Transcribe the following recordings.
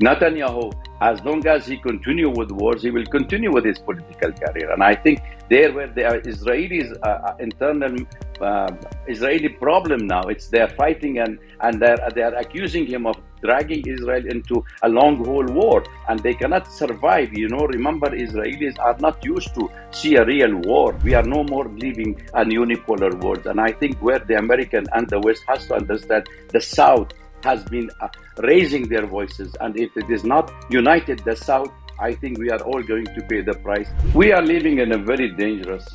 Netanyahu, as long as he continue with wars, he will continue with his political career. And I think there where the Israelis internal Israeli problem now, it's they're fighting and they're accusing him of dragging Israel into a long haul war, and they cannot survive. Remember, Israelis are not used to see a real war. We are no more living in unipolar world. And I think where the American and the West has to understand, the South has been raising their voices, and if it is not united, the South, I think we are all going to pay the price. We are living in a very dangerous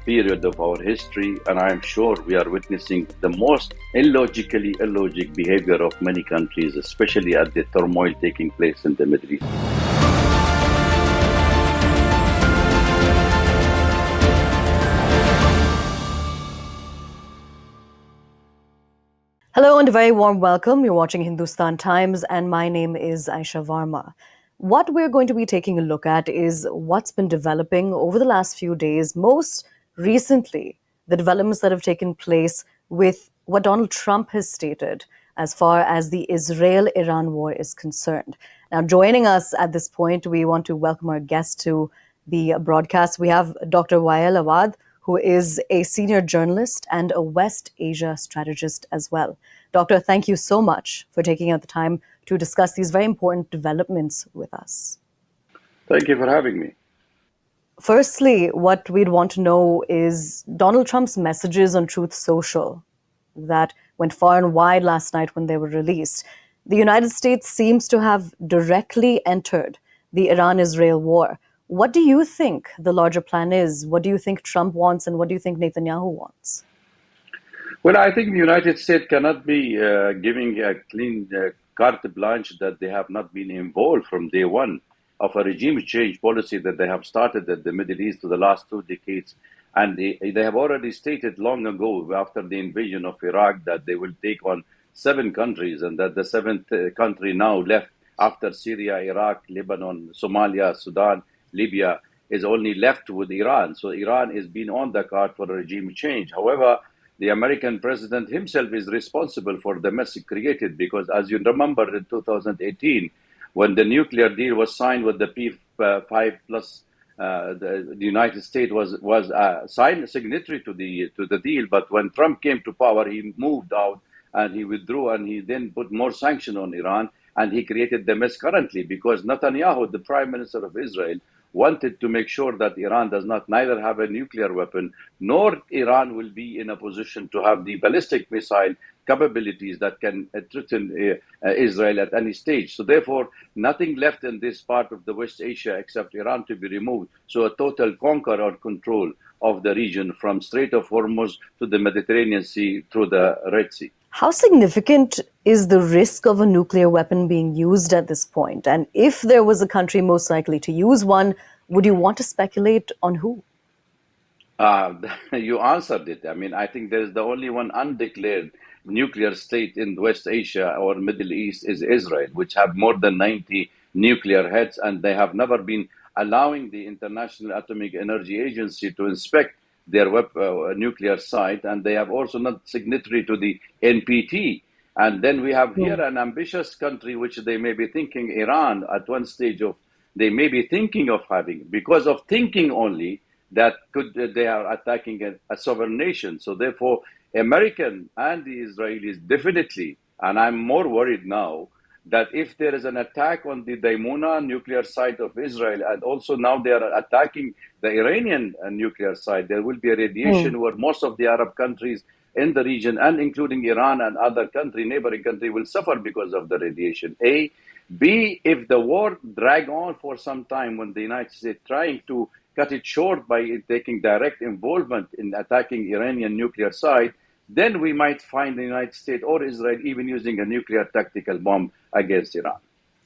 period of our history, and I am sure we are witnessing the most illogic behavior of many countries, especially at the turmoil taking place in the Middle East. Hello and a very warm welcome. You're watching Hindustan Times and my name is Aayesha Varma. What we're going to be taking a look at is what's been developing over the last few days, most recently, the developments that have taken place with what Donald Trump has stated as far as the Israel-Iran war is concerned. Now, joining us at this point, we want to welcome our guest to the broadcast. We have Dr. Waiel Awwad, who is a senior journalist and a West Asia strategist as well. Doctor, thank you so much for taking out the time to discuss these very important developments with us. Thank you for having me. Firstly, what we'd want to know is Donald Trump's messages on Truth Social that went far and wide last night when they were released. The United States seems to have directly entered the Iran-Israel war. What do you think the larger plan is? What do you think Trump wants, and what do you think Netanyahu wants? Well, I think the United States cannot be giving a clean carte blanche that they have not been involved from day one of a regime change policy that they have started at the Middle East for the last 2 decades. And they have already stated long ago, after the invasion of Iraq, that they will take on 7 countries, and that the 7th country now left after Syria, Iraq, Lebanon, Somalia, Sudan, Libya is only left with Iran. So Iran has been on the card for a regime change. However, the American president himself is responsible for the mess created, because as you remember in 2018, when the nuclear deal was signed with the P5 plus, the United States was signatory to the deal. But when Trump came to power, he moved out and he withdrew, and he then put more sanction on Iran, and he created the mess currently because Netanyahu, the prime minister of Israel, wanted to make sure that Iran does not neither have a nuclear weapon, nor Iran will be in a position to have the ballistic missile capabilities that can threaten Israel at any stage. So therefore, nothing left in this part of the West Asia except Iran to be removed. So a total conquer or control of the region from Strait of Hormuz to the Mediterranean Sea through the Red Sea. How significant is the risk of a nuclear weapon being used at this point? And if there was a country most likely to use one, would you want to speculate on who? You answered it. I mean, I think there is the only one undeclared nuclear state in West Asia or Middle East is Israel, which have more than 90 nuclear heads, and they have never been allowing the International Atomic Energy Agency to inspect their nuclear site, and they have also not signatory to the NPT. And then we have here an ambitious country which they may be thinking, Iran, at one stage of they may be thinking of having, because of thinking only, that they are attacking a sovereign nation. So therefore, American and the Israelis definitely, and I'm more worried now, that if there is an attack on the Daimuna nuclear site of Israel, and also now they are attacking the Iranian nuclear site, there will be a radiation where most of the Arab countries in the region, and including Iran and other neighboring country, will suffer because of the radiation. A. B, if the war drag on for some time, when the United States trying to cut it short by taking direct involvement in attacking Iranian nuclear site, then we might find the United States or Israel even using a nuclear tactical bomb against Iran.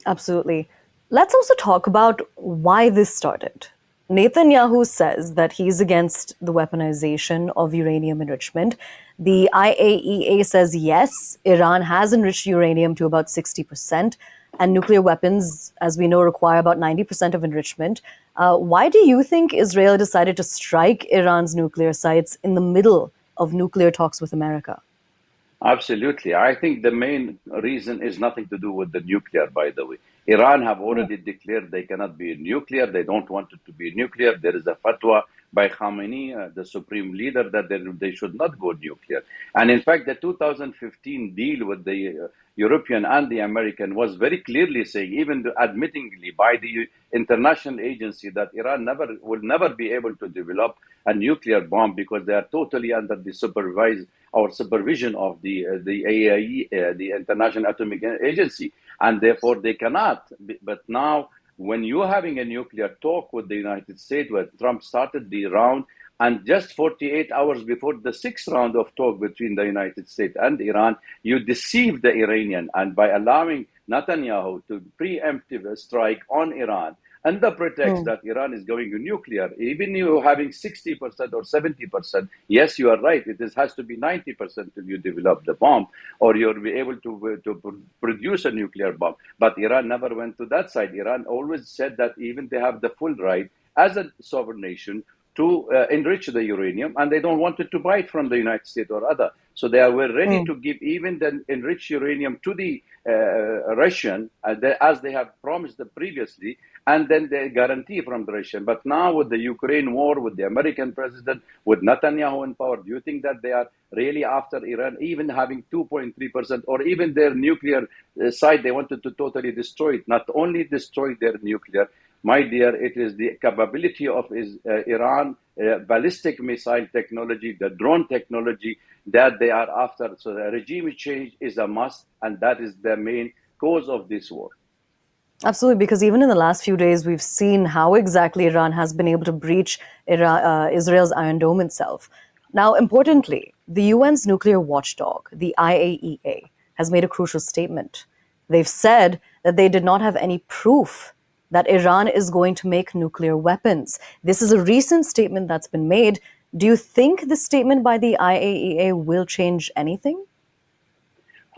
Absolutely. Let's also talk about why this started. Netanyahu says that he's against the weaponization of uranium enrichment. The IAEA says yes, Iran has enriched uranium to about 60%, and nuclear weapons, as we know, require about 90% of enrichment. Why do you think Israel decided to strike Iran's nuclear sites in the middle of nuclear talks with America? Absolutely. I think the main reason is nothing to do with the nuclear, by the way. Iran have already declared they cannot be nuclear. They don't want it to be nuclear. There is a fatwa by Khamenei, the supreme leader, that they should not go nuclear. And in fact, the 2015 deal with the European and the American was very clearly saying, even admittingly by the international agency, that Iran will never be able to develop a nuclear bomb because they are totally under the supervision of the IAEA, the International Atomic Agency, and therefore they cannot. But now, when you're having a nuclear talk with the United States, where Trump started the round, and just 48 hours before the sixth round of talk between the United States and Iran, you deceive the Iranian, and by allowing Netanyahu to preemptive strike on Iran under pretext that Iran is going nuclear, even you having 60% or 70%, yes, you are right, has to be 90% till you develop the bomb, or you'll be able to produce a nuclear bomb. But Iran never went to that side. Iran always said that even they have the full right as a sovereign nation to enrich the uranium, and they don't want it to buy it from the United States or other. So they were ready to give even the enriched uranium to the Russian, as they have promised previously, and then they guarantee from the Russian. But now with the Ukraine war, with the American president, with Netanyahu in power, do you think that they are really after Iran, even having 2.3%, or even their nuclear side, they wanted to totally destroy it? Not only destroy their nuclear, my dear, it is the capability of Iran, ballistic missile technology, the drone technology that they are after. So the regime change is a must, and that is the main cause of this war. Absolutely, because even in the last few days, we've seen how exactly Iran has been able to breach Israel's Iron Dome itself. Now, importantly, the UN's nuclear watchdog, the IAEA, has made a crucial statement. They've said that they did not have any proof that Iran is going to make nuclear weapons. This is a recent statement that's been made. Do you think the statement by the IAEA will change anything?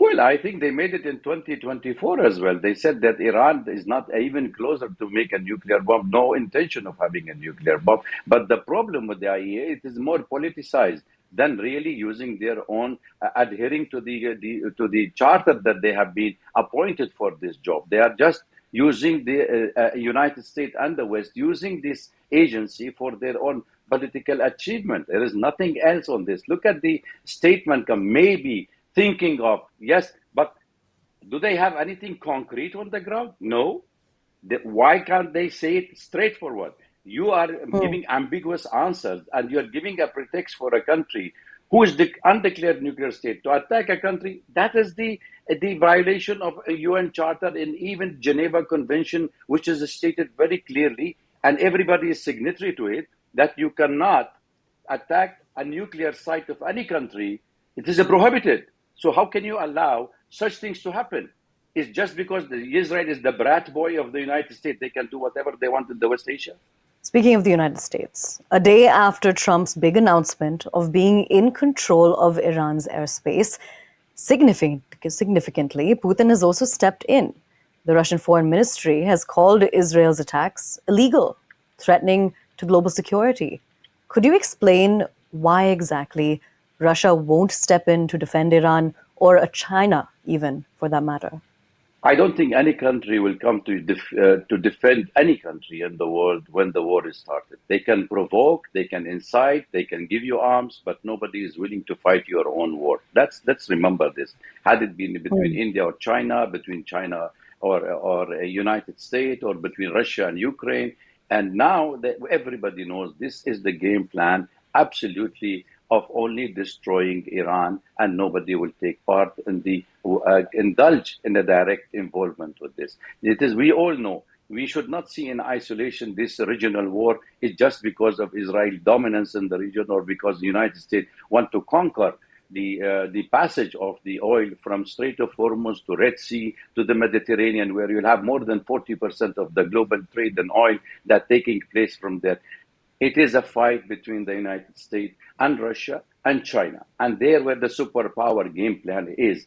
Well, I think they made it in 2024 as well. They said that Iran is not even closer to make a nuclear bomb, no intention of having a nuclear bomb. But the problem with the IAEA, it is more politicized than really using their own, adhering to the charter that they have been appointed for this job. They are just using the United States and the West, using this agency for their own political achievement. There is nothing else on this. Look at the statement, maybe thinking of, yes, but do they have anything concrete on the ground? No. Why can't they say it straightforward? You are giving ambiguous answers, and you're giving a pretext for a country who is the undeclared nuclear state to attack a country. That is the violation of a UN Charter and even Geneva Convention, which is stated very clearly, and everybody is signatory to it, that you cannot attack a nuclear site of any country. It is prohibited. So how can you allow such things to happen? It's just because Israel is the brat boy of the United States. They can do whatever they want in the West Asia. Speaking of the United States, a day after Trump's big announcement of being in control of Iran's airspace, significantly, Putin has also stepped in. The Russian Foreign Ministry has called Israel's attacks illegal, threatening to global security. Could you explain why exactly Russia won't step in to defend Iran, or China even, for that matter? I don't think any country will come to defend any country in the world when the war is started. They can provoke, they can incite, they can give you arms, but nobody is willing to fight your own war. Let's remember this. Had it been between India or China, between China or United States, or between Russia and Ukraine, and now everybody knows this is the game plan, absolutely, of only destroying Iran, and nobody will take part in the indulge in a direct involvement with this. We all know, we should not see in isolation this regional war is just because of Israel dominance in the region, or because the United States want to conquer the passage of the oil from Strait of Hormuz to Red Sea to the Mediterranean, where you'll have more than 40% of the global trade in oil that taking place from there. It is a fight between the United States and Russia and China. And there where the superpower game plan is.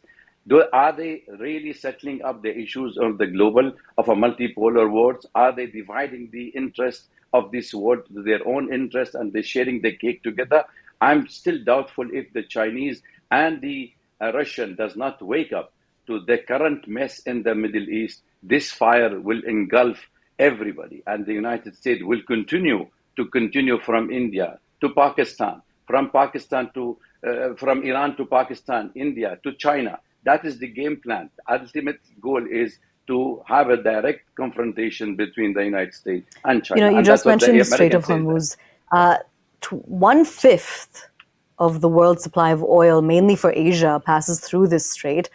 Are they really settling up the issues of the global, of a multipolar world? Are they dividing the interest of this world to their own interest, and they're sharing the cake together? I'm still doubtful if the Chinese and the Russian does not wake up to the current mess in the Middle East. this fire will engulf everybody, and the United States will continue from India to Pakistan, from Iran to Pakistan, India to China. That is the game plan. The ultimate goal is to have a direct confrontation between the United States and China, You and that's just what the mentioned the Strait of Americans say. That Hormuz. Uh, 1/5 of the world's supply of oil, mainly for Asia, passes through this strait.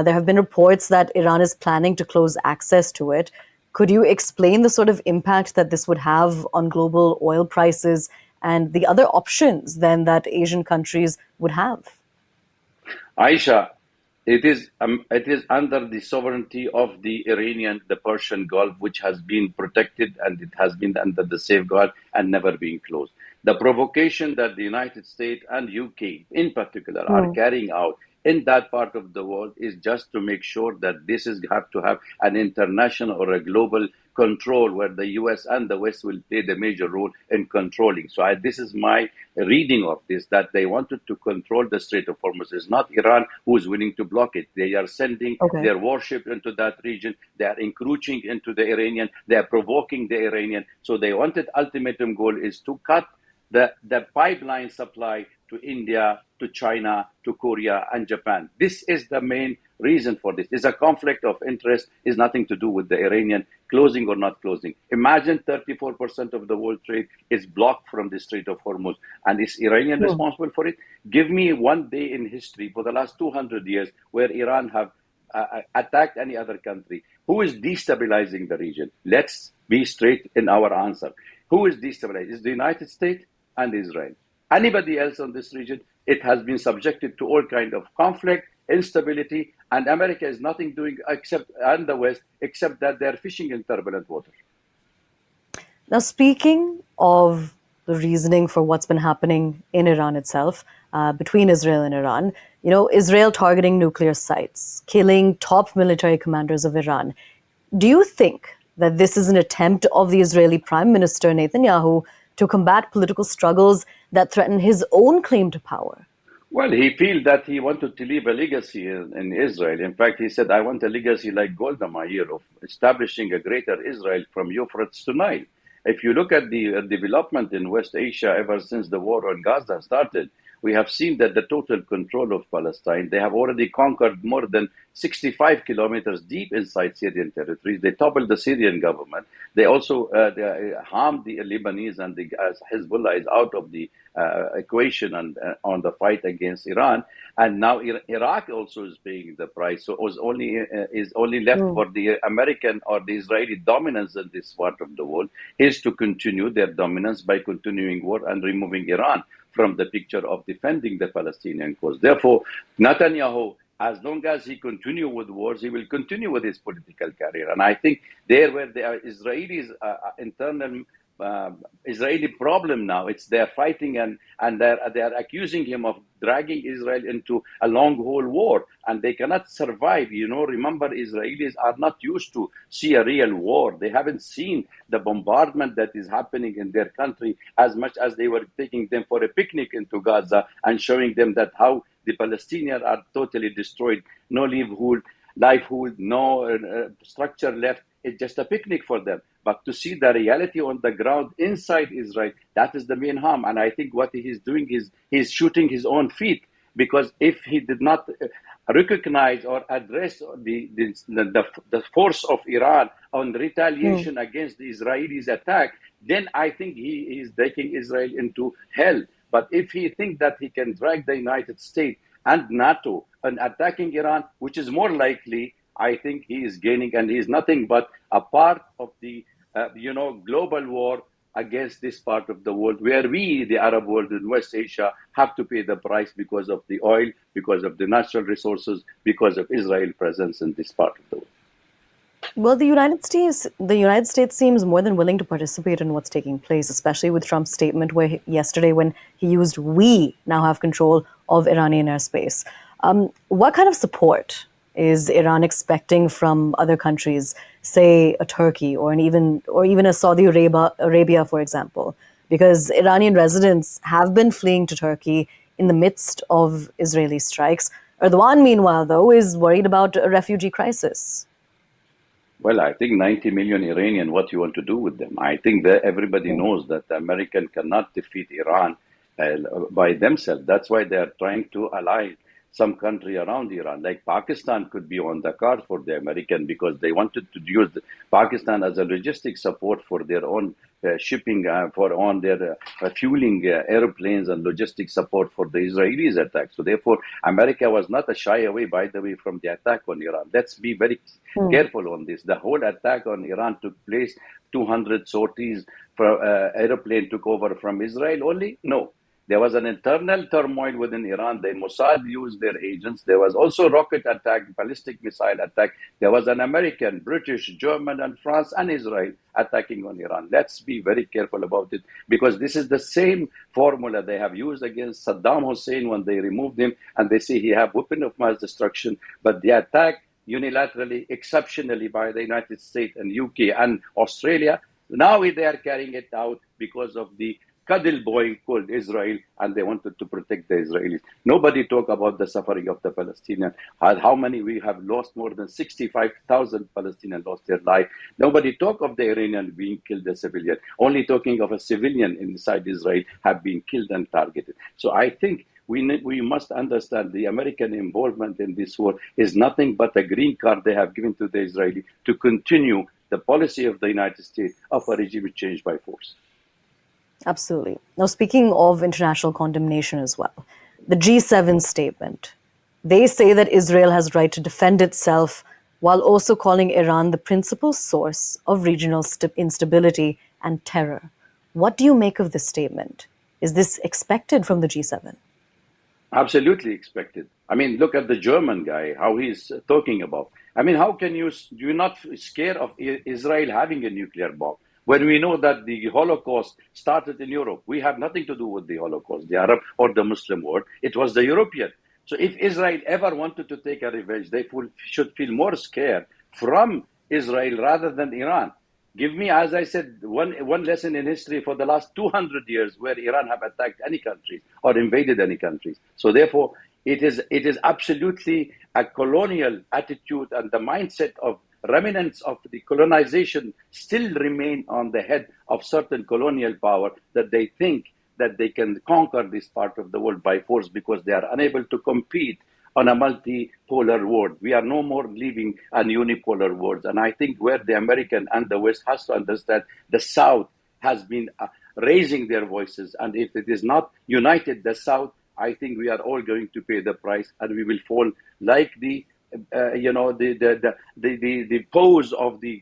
There have been reports that Iran is planning to close access to it. Could you explain the sort of impact that this would have on global oil prices and the other options then that Asian countries would have? Aisha, it is under the sovereignty of the Iranian, the Persian Gulf, which has been protected and it has been under the safeguard and never been closed. The provocation that the United States and UK, in particular, are Hmm. carrying out in that part of the world is just to make sure that this is have to have an international or a global control where the US and the West will play the major role in controlling. So this is my reading of this, that they wanted to control the Strait of Hormuz. It's not Iran who is willing to block it. They are sending Okay. their warship into that region. They are encroaching into the Iranian. They are provoking the Iranian. So they wanted ultimatum goal is to cut the pipeline supply to India, to China, to Korea, and Japan. This is the main reason for this. It's a conflict of interest. It's nothing to do with the Iranian closing or not closing. Imagine 34% of the world trade is blocked from the Strait of Hormuz. And is Iranian Hmm. responsible for it? Give me one day in history for the last 200 years where Iran have attacked any other country. Who is destabilizing the region? Let's be straight in our answer. Who is destabilizing? It's the United States and Israel. Anybody else on this region, it has been subjected to all kind of conflict, instability, and America is nothing doing except, and the West, except that they're fishing in turbulent water. Now, speaking of the reasoning for what's been happening in Iran itself, between Israel and Iran, Israel targeting nuclear sites, killing top military commanders of Iran. Do you think that this is an attempt of the Israeli Prime Minister Netanyahu to combat political struggles that threaten his own claim to power? Well, he felt that he wanted to leave a legacy in Israel. In fact, he said, I want a legacy like Golda Meir of establishing a greater Israel from Euphrates to Nile. If you look at the development in West Asia ever since the war on Gaza started, we have seen that the total control of Palestine, they have already conquered more than 65 kilometers deep inside Syrian territories. They toppled the Syrian government. They also they harmed the Lebanese, and the Hezbollah is out of the equation and on the fight against Iran. And now Iraq also is paying the price. So it was only is only left Hmm. for the American or the Israeli dominance in this part of the world is to continue their dominance by continuing war and removing Iran from the picture of defending the Palestinian cause. Therefore, Netanyahu, as long as he continue with wars, he will continue with his political career. And I think there where the Israelis internal Israeli problem now, it's they're fighting and they're accusing him of dragging Israel into a long haul war, and they cannot survive. Remember, Israelis are not used to see a real war. They haven't seen the bombardment that is happening in their country as much as they were taking them for a picnic into Gaza and showing them that how the Palestinians are totally destroyed, no livelihood, no structure left. It's just a picnic for them. But to see the reality on the ground inside Israel, that is the main harm. And I think what he's doing is he's shooting his own feet, because if he did not recognize or address the force of Iran on Hmm. retaliation against the Israelis' attack, then I think he is taking Israel into hell. But if he thinks that he can drag the United States and NATO and attacking Iran, which is more likely, I think he is gaining, and he is nothing but a part of the global war against this part of the world, where we, the Arab world in West Asia, have to pay the price because of the oil, because of the natural resources, because of Israel's presence in this part of the world. Well, the United States seems more than willing to participate in what's taking place, especially with Trump's statement yesterday when he used "we now have control of Iranian airspace." What kind of support is Iran expecting from other countries, say a Turkey or even a Saudi Arabia, for example? Because Iranian residents have been fleeing to Turkey in the midst of Israeli strikes. Erdogan, meanwhile, though, is worried about a refugee crisis. Well, I think 90 million Iranian, what you want to do with them? I think that everybody knows that the American cannot defeat Iran by themselves. That's why they are trying to ally some country around Iran. Like Pakistan could be on the card for the American because they wanted to use Pakistan as a logistic support for their own shipping, for on their fueling airplanes and logistic support for the Israelis attack. So therefore, America was not a shy away, by the way, from the attack on Iran. Let's be very careful on this. The whole attack on Iran took place, 200 sorties for airplane took over from Israel only? No. There was an internal turmoil within Iran. The Mossad used their agents. There was also rocket attack, ballistic missile attack. There was an American, British, German, and France and Israel attacking on Iran. Let's be very careful about it because this is the same formula they have used against Saddam Hussein when they removed him and they say he have weapon of mass destruction. But the attack unilaterally, exceptionally by the United States and UK and Australia, now they are carrying it out because of the cuddle boy called Israel, and they wanted to protect the Israelis. Nobody talk about the suffering of the Palestinians. How many we have lost? More than 65,000 Palestinians lost their life. Nobody talk of the Iranian being killed a civilian. Only talking of a civilian inside Israel have been killed and targeted. So I think we must understand the American involvement in this war is nothing but a green card they have given to the Israeli to continue the policy of the United States of a regime change by force. Absolutely. Now, speaking of international condemnation as well, the G7 statement, they say that Israel has right to defend itself while also calling Iran the principal source of regional instability and terror. What do you make of this statement? Is this expected from the G7? Absolutely expected. I mean, look at the German guy, how he's talking about. I mean, how can you're not scared of Israel having a nuclear bomb? When we know that the Holocaust started in Europe, we have nothing to do with the Holocaust, the Arab or the Muslim world. It was the European. So if Israel ever wanted to take a revenge, they should feel more scared from Israel rather than Iran. Give me, as I said, one lesson in history for the last 200 years where Iran have attacked any country or invaded any countries. So therefore, it is absolutely a colonial attitude, and the mindset of remnants of the colonization still remain on the head of certain colonial power, that they think that they can conquer this part of the world by force because they are unable to compete on a multipolar world. We are no more living a unipolar world. And I think where the American and the West has to understand, the South has been raising their voices. And if it is not united, the South, I think we are all going to pay the price, and we will fall like the pose of the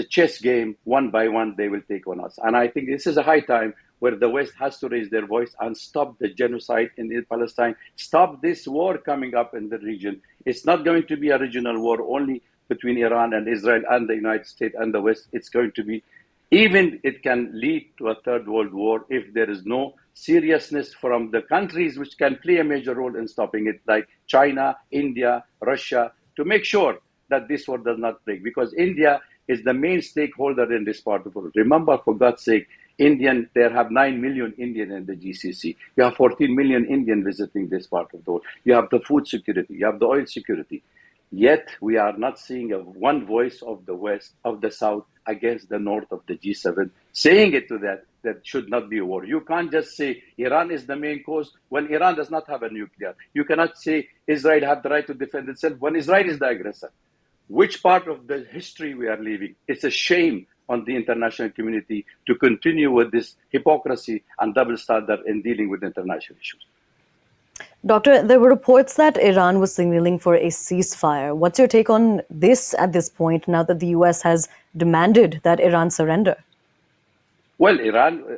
chess game. One by one, they will take on us. And I think this is a high time where the West has to raise their voice and stop the genocide in Palestine, stop this war coming up in the region. It's not going to be a regional war only between Iran and Israel and the United States and the West. It's going to be, even it can lead to a third world war if there is no seriousness from the countries which can play a major role in stopping it, like China, India, Russia, to make sure that this war does not break. Because India is the main stakeholder in this part of the world. Remember, for God's sake, there have 9 million Indian in the GCC. You have 14 million Indian visiting this part of the world. You have the food security. You have the oil security. Yet we are not seeing one voice of the West, of the South, against the North of the G7, saying it to that should not be a war. You can't just say Iran is the main cause when Iran does not have a nuclear. You cannot say Israel has the right to defend itself when Israel is the aggressor. Which part of the history we are living? It's a shame on the international community to continue with this hypocrisy and double standard in dealing with international issues. Doctor, there were reports that Iran was signaling for a ceasefire. What's your take on this at this point, now that the US has demanded that Iran surrender? Well,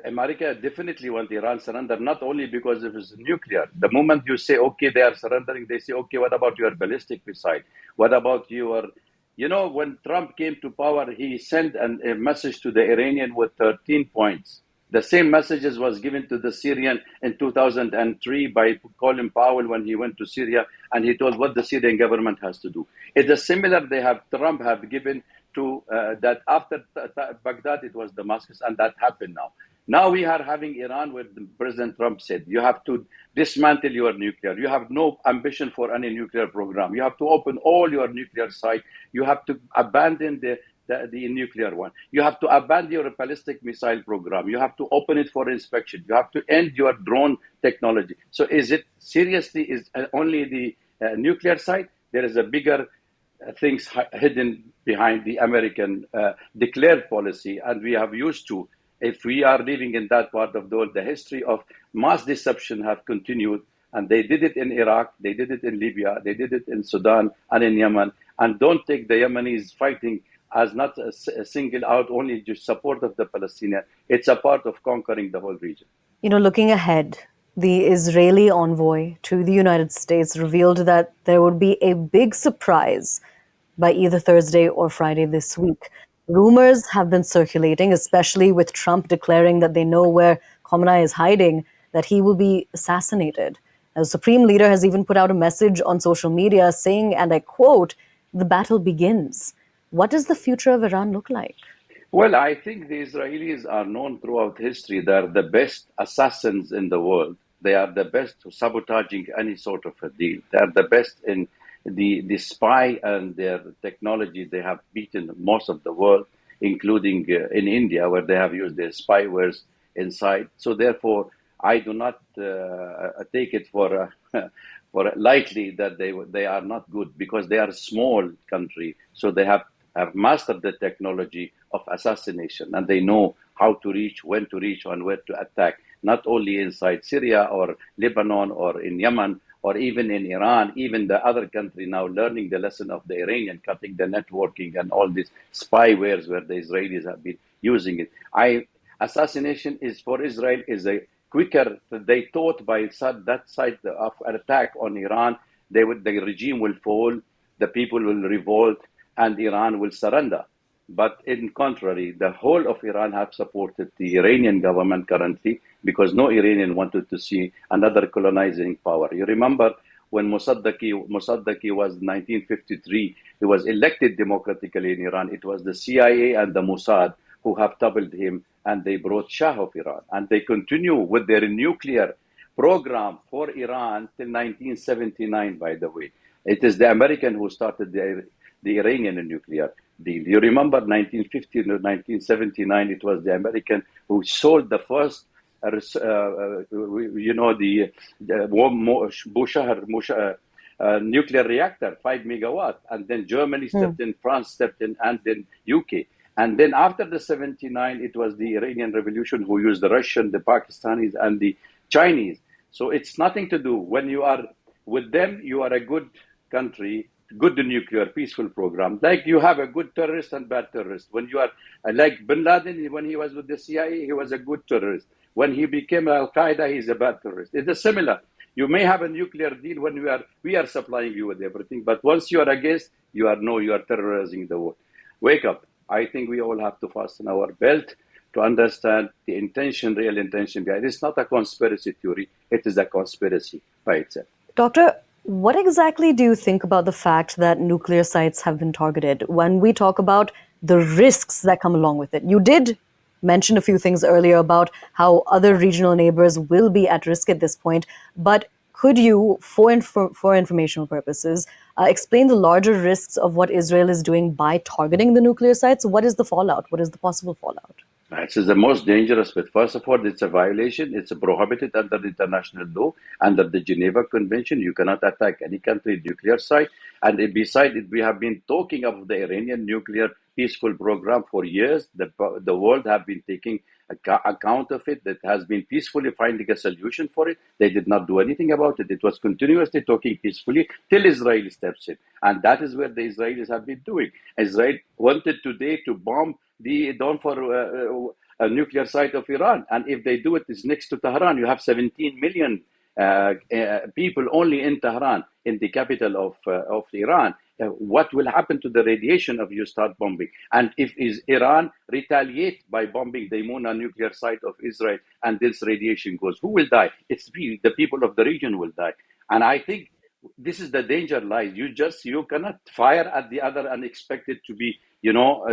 America definitely wants Iran surrender, not only because of its nuclear. The moment you say, okay, they are surrendering, they say, okay, what about your ballistic missile? What about your, when Trump came to power, he sent a message to the Iranian with 13 points. The same messages was given to the Syrian in 2003 by Colin Powell when he went to Syria, and he told what the Syrian government has to do. It is similar. Trump have given to that after Baghdad, it was Damascus, and that happened now. Now we are having Iran where President Trump said, you have to dismantle your nuclear. You have no ambition for any nuclear program. You have to open all your nuclear sites. You have to abandon the nuclear one. You have to abandon your ballistic missile program. You have to open it for inspection. You have to end your drone technology. So is it seriously is only the nuclear side? There is a bigger things hidden behind the American declared policy, and we have used to. If we are living in that part of the world, the history of mass deception have continued, and they did it in Iraq, they did it in Libya, they did it in Sudan and in Yemen. And don't take the Yemenis fighting as not a single out only just support of the Palestinians. It's a part of conquering the whole region. Looking ahead, the Israeli envoy to the United States revealed that there would be a big surprise by either Thursday or Friday this week. Rumors have been circulating, especially with Trump declaring that they know where Khamenei is hiding, that he will be assassinated. The Supreme Leader has even put out a message on social media saying, and I quote, "The battle begins." What does the future of Iran look like? Well, I think the Israelis are known throughout history. They are the best assassins in the world. They are the best to sabotaging any sort of a deal. They are the best in the spy and their technology. They have beaten most of the world, including in India, where they have used their spywares inside. So therefore, I do not take it for for lightly that they are not good, because they are a small country. So they have mastered the technology of assassination, and they know how to reach, when to reach, and where to attack, not only inside Syria or Lebanon or in Yemen or even in Iran, even the other country now learning the lesson of the Iranian, cutting the networking and all these spywares where the Israelis have been using it. Assassination is for Israel is a quicker. They thought by that side of an attack on Iran, the regime will fall, the people will revolt, and Iran will surrender. But in contrary, the whole of Iran have supported the Iranian government currently, because no Iranian wanted to see another colonizing power. You remember when Mossadeq was 1953, he was elected democratically in Iran. It was the CIA and the Mossad who have toppled him, and they brought Shah of Iran. And they continue with their nuclear program for Iran till 1979, by the way. It is the American who started the Iranian nuclear deal. You remember 1950 to 1979, it was the American who sold the first, nuclear reactor, 5 megawatt. And then Germany stepped in, France stepped in, and then UK. And then after the 79, it was the Iranian Revolution who used the Russian, the Pakistanis, and the Chinese. So it's nothing to do. When you are with them, you are a good country, good nuclear peaceful program. Like you have a good terrorist and bad terrorist. When you are like Bin Laden, when he was with the CIA, he was a good terrorist. When he became Al-Qaeda, he's a bad terrorist. It is similar. You may have a nuclear deal when we are supplying you with everything, but once you are against, you are terrorizing the world. Wake up. I think we all have to fasten our belt to understand the intention, real intention behind it. It's not a conspiracy theory. It is a conspiracy by itself. Doctor, what exactly do you think about the fact that nuclear sites have been targeted when we talk about the risks that come along with it? You did mention a few things earlier about how other regional neighbors will be at risk at this point, but could you, for informational purposes, explain the larger risks of what Israel is doing by targeting the nuclear sites? What is the fallout? What is the possible fallout? This is the most dangerous, but first of all, it's a violation. It's prohibited under the international law, under the Geneva Convention. You cannot attack any country nuclear site. And besides it, we have been talking of the Iranian nuclear peaceful program for years. The world have been taking account of it, that has been peacefully finding a solution for it. They did not do anything about it. It was continuously talking peacefully till Israel steps in. And that is where the Israelis have been doing. Israel wanted today to bomb the Dawn for a nuclear site of Iran. And if they do it, it's next to Tehran. You have 17 million people only in Tehran, in the capital of Iran. What will happen to the radiation if you start bombing? And if Iran retaliate by bombing the Mona nuclear site of Israel, and this radiation goes, who will die? It's the people of the region will die. And I think this is the danger lies. You cannot fire at the other and expect it to be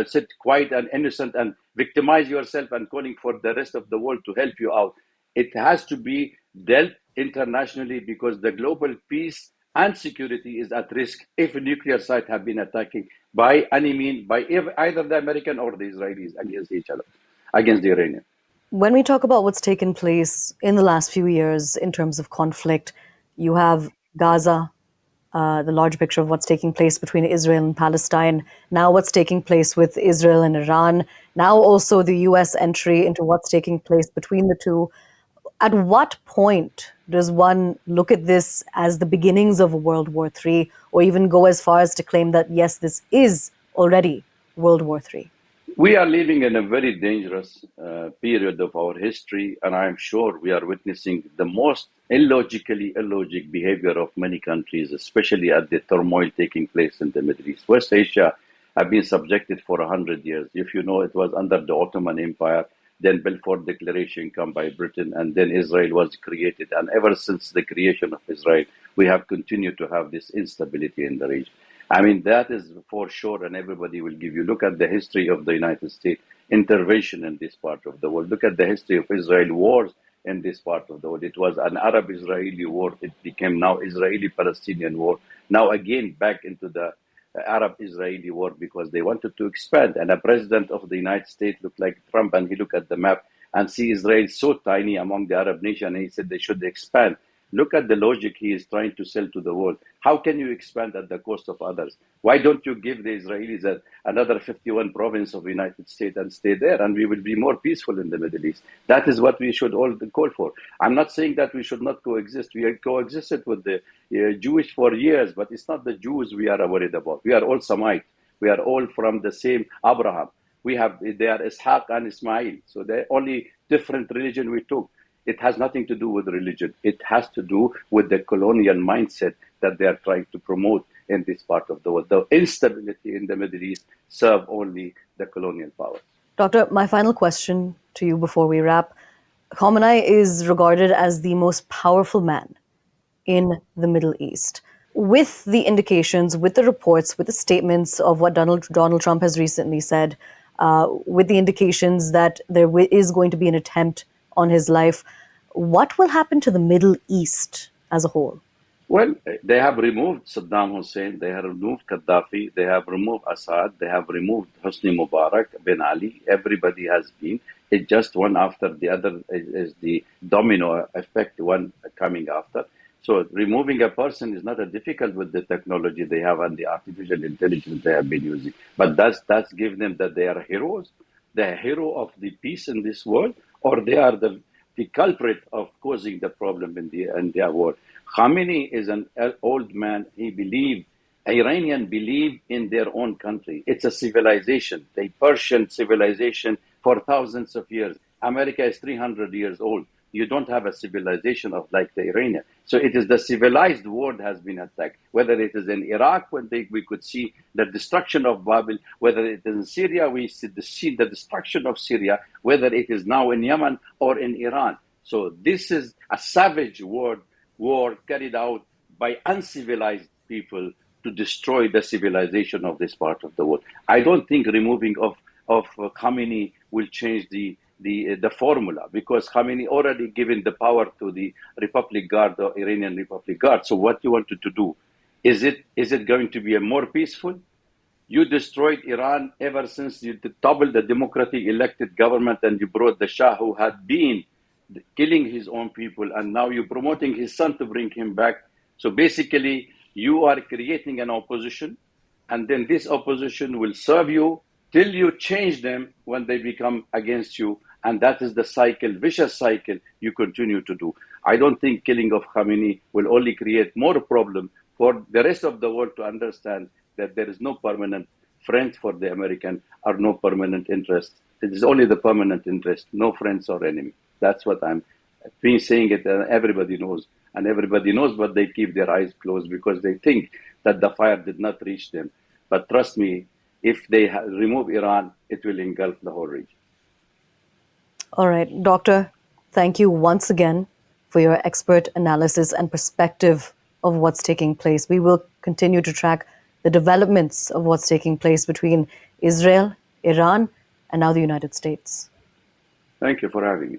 sit quiet and innocent and victimize yourself and calling for the rest of the world to help you out. It has to be dealt internationally because the global peace and security is at risk if nuclear sites have been attacking by any means, by either the American or the Israelis against each other, against the Iranian. When we talk about what's taken place in the last few years in terms of conflict, you have Gaza, the large picture of what's taking place between Israel and Palestine, now what's taking place with Israel and Iran, now also the US entry into what's taking place between the two. At what point does one look at this as the beginnings of a World War III, or even go as far as to claim that, yes, this is already World War III? We are living in a very dangerous period of our history, and I am sure we are witnessing the most illogic behavior of many countries, especially at the turmoil taking place in the Middle East. West Asia have been subjected for 100 years. If you know, it was under the Ottoman Empire, then Balfour Declaration come by Britain, and then Israel was created. And ever since the creation of Israel, we have continued to have this instability in the region. I mean, that is for sure, and everybody will give you. Look at the history of the United States intervention in this part of the world. Look at the history of Israel wars in this part of the world. It was an Arab-Israeli war. It became now Israeli-Palestinian war. Now again back into the Arab-Israeli war because they wanted to expand. And a president of the United States looked like Trump, and he looked at the map and see Israel so tiny among the Arab nations, and he said they should expand. Look at the logic he is trying to sell to the world. How can you expand at the cost of others? Why don't you give the Israelis another 51 province of the United States and stay there, and we will be more peaceful in the Middle East? That is what we should all call for. I'm not saying that we should not coexist. We have coexisted with the Jewish for years, but it's not the Jews we are worried about. We are all Semite. We are all from the same Abraham. They are Ishaq and Ismail. So they're only different religion we took. It has nothing to do with religion. It has to do with the colonial mindset that they are trying to promote in this part of the world. The instability in the Middle East serve only the colonial powers. Doctor, my final question to you before we wrap. Khamenei is regarded as the most powerful man in the Middle East. With the indications, with the reports, with the statements of what Donald Trump has recently said, with the indications that there is going to be an attempt on his life, what will happen to the Middle East as a whole? Well, they have removed Saddam Hussein, they have removed Gaddafi, they have removed Assad, they have removed Hosni Mubarak, Ben Ali. Everybody has been. It's just one after the other is the domino effect, one coming after. So removing a person is not a difficult with the technology they have and the artificial intelligence they have been using. But that's give them that they are heroes, the hero of the peace in this world, or they are the culprit of causing the problem in the world. Khamenei is an old man. Iranian believe in their own country. It's a civilization, the Persian civilization for thousands of years. America is 300 years old. You don't have a civilization of like the Iranian. So it is the civilized world has been attacked, whether it is in Iraq, when we could see the destruction of Babel, whether it is in Syria, we see the destruction of Syria, whether it is now in Yemen or in Iran. So this is a savage war carried out by uncivilized people to destroy the civilization of this part of the world. I don't think removing of Khamenei will change the formula, because Khamenei already given the power to the Republic Guard, the Iranian Republic Guard. So what you wanted to do, is it going to be a more peaceful? You destroyed Iran ever since you toppled the democratic elected government, and you brought the Shah who had been killing his own people, and now you're promoting his son to bring him back. So basically, you are creating an opposition, and then this opposition will serve you till you change them when they become against you. And that is the cycle, vicious cycle you continue to do. I don't think killing of Khamenei will only create more problem for the rest of the world to understand that there is no permanent friend for the American, or no permanent interest. It is only the permanent interest, no friends or enemy. That's what I'm been saying it, and everybody knows. And everybody knows, but they keep their eyes closed because they think that the fire did not reach them. But trust me, if they remove Iran, it will engulf the whole region. All right, Doctor, thank you once again for your expert analysis and perspective of what's taking place. We will continue to track the developments of what's taking place between Israel, Iran, and now the United States. Thank you for having me.